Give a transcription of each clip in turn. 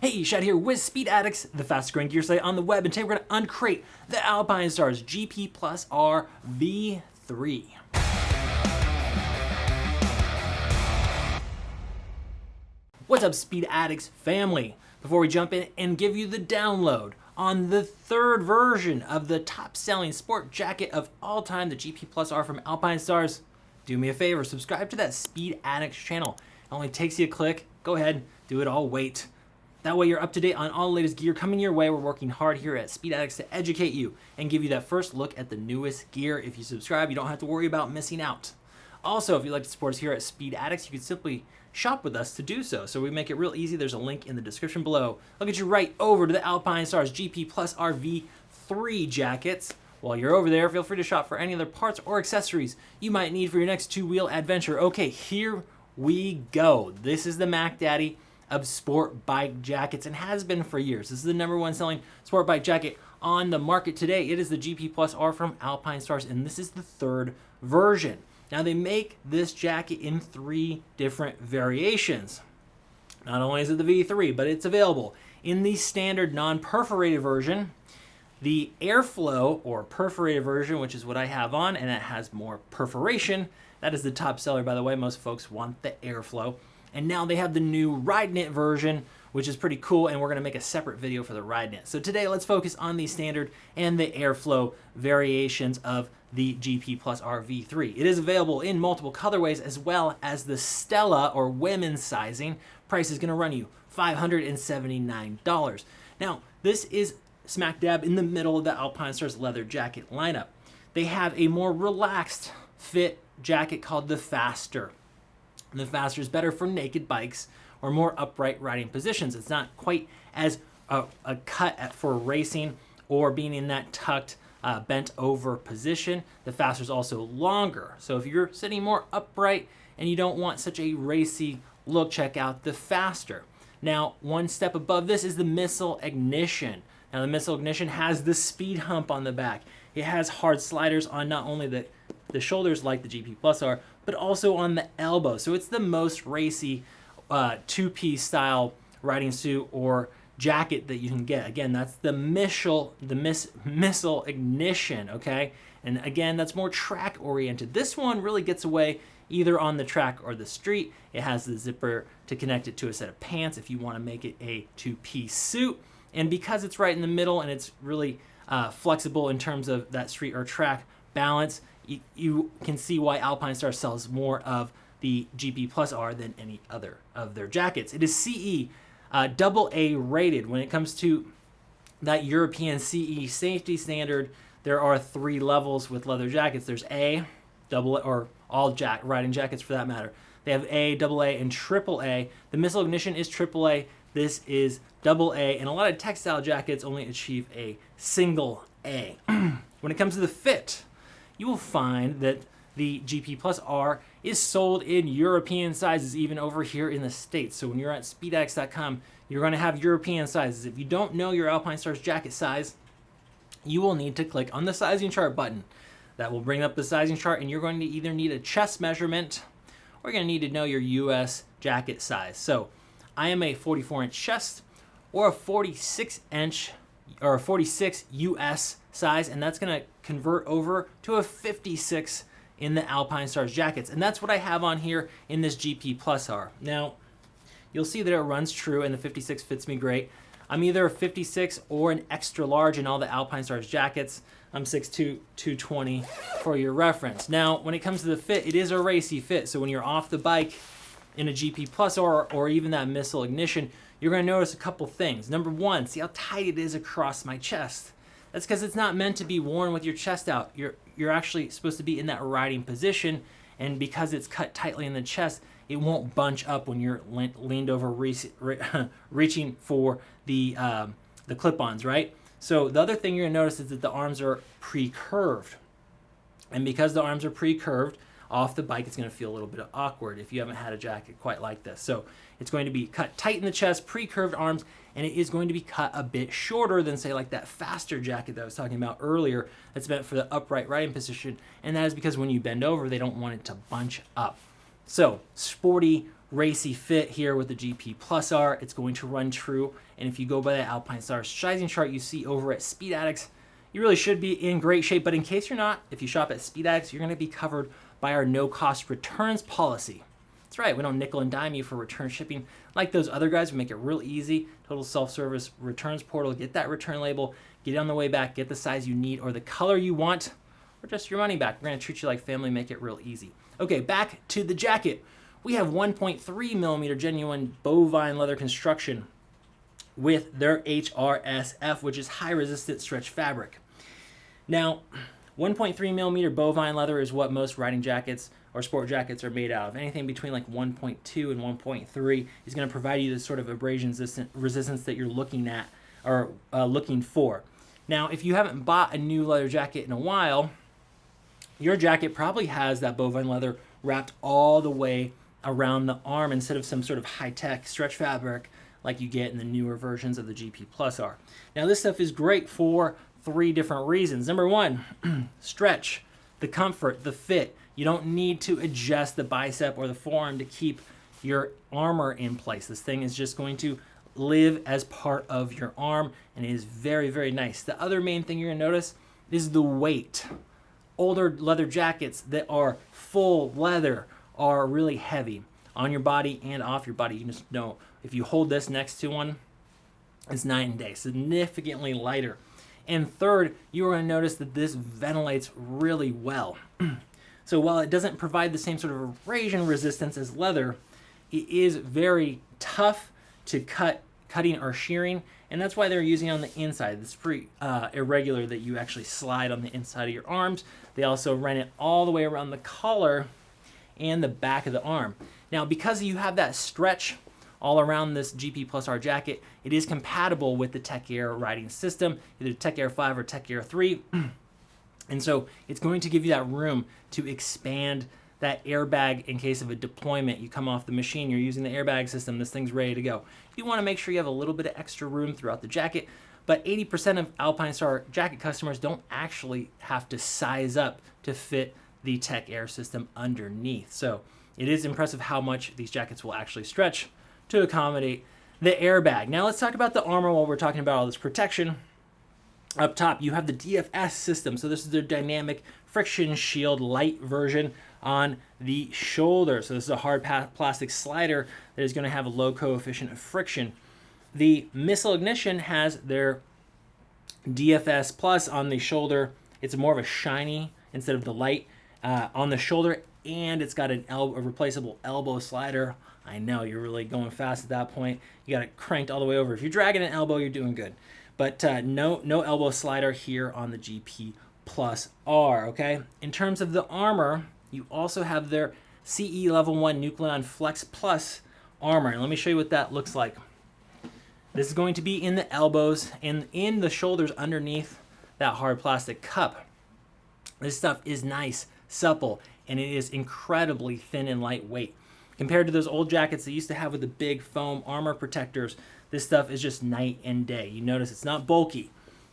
Hey, Shad here with Speed Addicts, the fastest growing gear site on the web, and today we're going to uncrate the Alpinestars GP Plus R V3. What's up, Speed Addicts family? Before we jump in and give you the download on the third version of the top-selling sport jacket of all time, the GP Plus R from Alpinestars, do me a favor, subscribe to that Speed Addicts channel. It only takes you a click. Go ahead, do it all, wait. That way you're up to date on all the latest gear coming your way. We're working hard here at Speed Addicts to educate you and give you that first look at the newest gear. If you subscribe, you don't have to worry about missing out. Also, if you'd like to support us here at Speed Addicts, you can simply shop with us to do so. So we make it real easy. There's a link in the description below. I'll get you right over to the Alpinestars GP Plus R V3 jackets. While you're over there, feel free to shop for any other parts or accessories you might need for your next two-wheel adventure. Okay, here we go. This is the Mac Daddy of sport bike jackets and has been for years. This is the #1 selling sport bike jacket on the market today. It is the GP Plus R from Alpinestars, and this is the third version. Now, they make this jacket in 3 different variations. Not only is it the V3, but it's available in the standard non-perforated version, the airflow or perforated version, which is what I have on, and it has more perforation. That is the top seller, by the way. Most folks want the airflow. And now they have the new ride knit version, which is pretty cool, and we're going to make a separate video for the ride knit. So today, let's focus on the standard and the airflow variations of the GP Plus R V3. It is available in multiple colorways as well as the Stella or women's sizing. Price is going to run you $579. Now, this is smack dab in the middle of the Alpinestars leather jacket lineup. They have a more relaxed fit jacket called the Faster. The Faster is better for naked bikes or more upright riding positions. It's not quite as a cut for racing or being in that tucked, bent over position. The Faster is also longer. So if you're sitting more upright and you don't want such a racy look, check out the Faster. Now, one step above this is the Missile Ignition. Now, the Missile Ignition has the speed hump on the back. It has hard sliders on not only the shoulders like the GP Plus R, but also on the elbow. So it's the most racy two-piece style riding suit or jacket that you can get. Again, that's the Missile Ignition, okay? And again, that's more track oriented. This one really gets away either on the track or the street. It has the zipper to connect it to a set of pants if you want to make it a two-piece suit. And because it's right in the middle and it's really flexible in terms of that street or track balance, you can see why Alpinestars sells more of the GP Plus R than any other of their jackets. It is CE AA rated. When it comes to that European CE safety standard, there are 3 levels with leather jackets. There's A, double, or all riding jackets for that matter. They have A, AA, and AAA. The Missile Ignition is AAA. This is AA, and a lot of textile jackets only achieve a single A. When it comes to the fit, you will find that the GP Plus R is sold in European sizes, even over here in the States. So when you're at speedaddicts.com, you're going to have European sizes. If you don't know your Alpinestars jacket size, you will need to click on the sizing chart button. That will bring up the sizing chart, and you're going to either need a chest measurement or you're going to need to know your US jacket size. So I am a 44-inch chest or a 46-inch or a 46 US size, and that's going to convert over to a 56 in the Alpinestars jackets. And that's what I have on here in this GP Plus R. Now, you'll see that it runs true, and the 56 fits me great. I'm either a 56 or an extra large in all the Alpinestars jackets. I'm 6'2", 220 for your reference. Now, when it comes to the fit, it is a racy fit. So when you're off the bike in a GP Plus or even that Missile Ignition, you're going to notice a couple things. Number one, see how tight it is across my chest. That's because it's not meant to be worn with your chest out. You're actually supposed to be in that riding position, and because it's cut tightly in the chest, it won't bunch up when you're leaned over reaching for the clip-ons, right? So the other thing you're going to notice is that the arms are pre-curved. And because the arms are pre-curved, off the bike, it's going to feel a little bit awkward if you haven't had a jacket quite like this. So it's going to be cut tight in the chest, pre-curved arms, and it is going to be cut a bit shorter than, say, like that Faster jacket that I was talking about earlier that's meant for the upright riding position. And that is because when you bend over, they don't want it to bunch up. So sporty racy fit here with the GP Plus R. It's going to run true. And if you go by the Alpinestars sizing chart you see over at Speed Addicts, you really should be in great shape. But in case you're not, if you shop at Speed Addicts, you're going to be covered by our no-cost returns policy. That's right, we don't nickel and dime you for return shipping like those other guys. We make it real easy. Total self-service returns portal. Get that return label, get it on the way back, get the size you need or the color you want, or just your money back. We're going to treat you like family, make it real easy. Okay, back to the jacket. We have 1.3 millimeter genuine bovine leather construction with their HRSF, which is high resistant stretch fabric. Now, 1.3 millimeter bovine leather is what most riding jackets or sport jackets are made out of. Anything between like 1.2 and 1.3 is going to provide you the sort of abrasion resistance that you're looking at or looking for. Now, if you haven't bought a new leather jacket in a while, your jacket probably has that bovine leather wrapped all the way around the arm instead of some sort of high-tech stretch fabric like you get in the newer versions of the GP Plus R. Now, this stuff is great for 3 different reasons. Number 1, stretch, the comfort, the fit. You don't need to adjust the bicep or the forearm to keep your armor in place. This thing is just going to live as part of your arm, and it is very, very nice. The other main thing you're going to notice is the weight. Older leather jackets that are full leather are really heavy on your body and off your body. You just know if you hold this next to one, it's night and day, significantly lighter. And third, you are going to notice that this ventilates really well. So while it doesn't provide the same sort of abrasion resistance as leather, it is very tough to cutting or shearing, and that's why they're using it on the inside. It's pretty irregular that you actually slide on the inside of your arms. They also run it all the way around the collar and the back of the arm. Now, because you have that stretch all around this GP Plus R jacket, it is compatible with the Tech Air riding system, either Tech Air 5 or Tech Air 3. And so it's going to give you that room to expand that airbag in case of a deployment. You come off the machine, you're using the airbag system, this thing's ready to go. You want to make sure you have a little bit of extra room throughout the jacket, but 80% of Alpinestars jacket customers don't actually have to size up to fit the Tech Air system underneath. So it is impressive how much these jackets will actually stretch to accommodate the airbag. Now let's talk about the armor while we're talking about all this protection. Up top, you have the DFS system. So this is their dynamic friction shield light version on the shoulder. So this is a hard plastic slider that is going to have a low coefficient of friction. The missile ignition has their DFS Plus on the shoulder. It's more of a shiny instead of the light on the shoulder, and it's got a replaceable elbow slider. I know you're really going fast at that point. You got it cranked all the way over. If you're dragging an elbow, you're doing good. But no elbow slider here on the GP Plus R, okay? In terms of the armor, you also have their CE Level 1 Nucleon Flex Plus armor. And let me show you what that looks like. This is going to be in the elbows and in the shoulders underneath that hard plastic cup. This stuff is nice, supple, and it is incredibly thin and lightweight. Compared to those old jackets they used to have with the big foam armor protectors, this stuff is just night and day. You notice it's not bulky,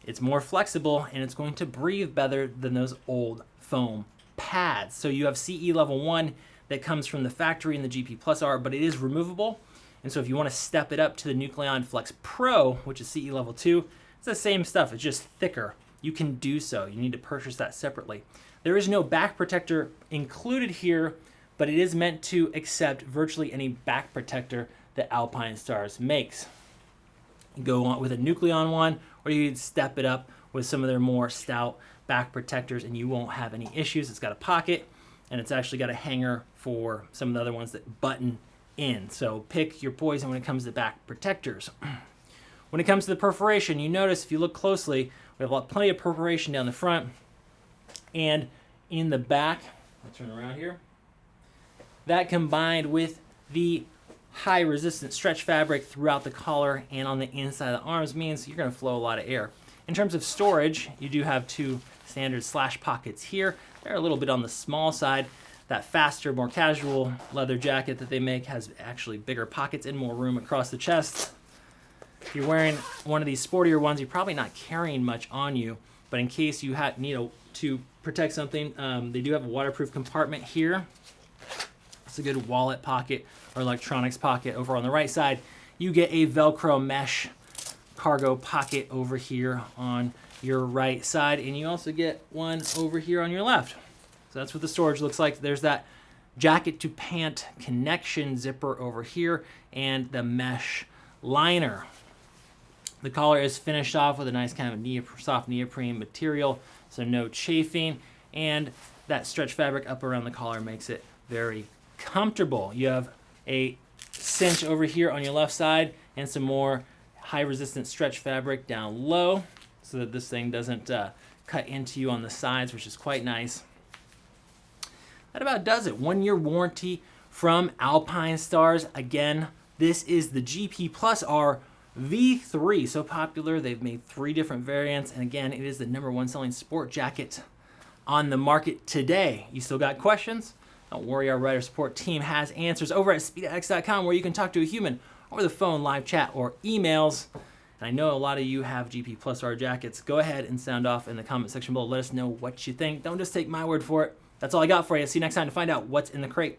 it's more flexible, and it's going to breathe better than those old foam pads. So you have CE Level 1 that comes from the factory in the GP Plus R, but it is removable. And so if you want to step it up to the Nucleon Flex Pro, which is CE Level 2, it's the same stuff, it's just thicker. You can do so. You need to purchase that separately. There is no back protector included here, but it is meant to accept virtually any back protector that Alpinestars makes. You go on with a Nucleon one, or you can step it up with some of their more stout back protectors and you won't have any issues. It's got a pocket, and it's actually got a hanger for some of the other ones that button in. So pick your poison when it comes to back protectors. When it comes to the perforation, you notice if you look closely, we have plenty of perforation down the front and in the back. I'll turn around here. That combined with the high resistant stretch fabric throughout the collar and on the inside of the arms means you're going to flow a lot of air. In terms of storage, you do have 2 standard slash pockets here. They're a little bit on the small side. That faster, more casual leather jacket that they make has actually bigger pockets and more room across the chest. If you're wearing one of these sportier ones, you're probably not carrying much on you, but in case you need to protect something, they do have a waterproof compartment here. It's a good wallet pocket or electronics pocket. Over on the right side, you get a Velcro mesh cargo pocket over here on your right side, and you also get one over here on your left. So that's what the storage looks like. There's that jacket to pant connection zipper over here and the mesh liner. The collar is finished off with a nice kind of soft neoprene material, so no chafing, and that stretch fabric up around the collar makes it very comfortable. You have a cinch over here on your left side and some more high resistance stretch fabric down low so that this thing doesn't cut into you on the sides, which is quite nice. That about does it. 1-year warranty from Alpinestars. Again, this is the GP Plus R V3. So popular, they've made 3 different variants, and again, it is the #1 selling sport jacket on the market today. You still got questions? Don't worry, our writer support team has answers over at speedaddicts.com, where you can talk to a human over the phone, live chat, or emails. And I know a lot of you have GP Plus R jackets. Go ahead and sound off in the comment section below. Let us know what you think. Don't just take my word for it. That's all I got for you. See you next time to find out what's in the crate.